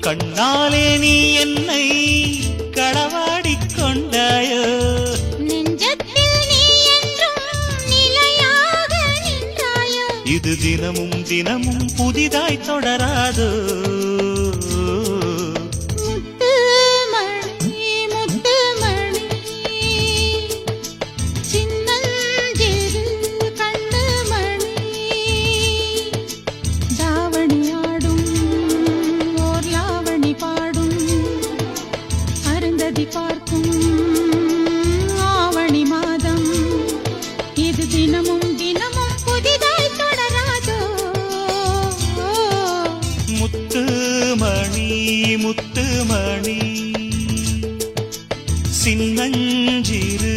கண்ணாலே நீ என்னை களவாடிக் கொண்டாயோ, நெஞ்சத்தில் நீ என்றும் நிலையாக நின்றாயோ, இது தினமும் தினமும் புதிதாய் தொடராதோ. பார்க்கும் ஆவணி மாதம் இது தினமும் தினமும் புதிதாய் தொடராதோ. முத்துமணி முத்துமணி சின்னஞ்சிறு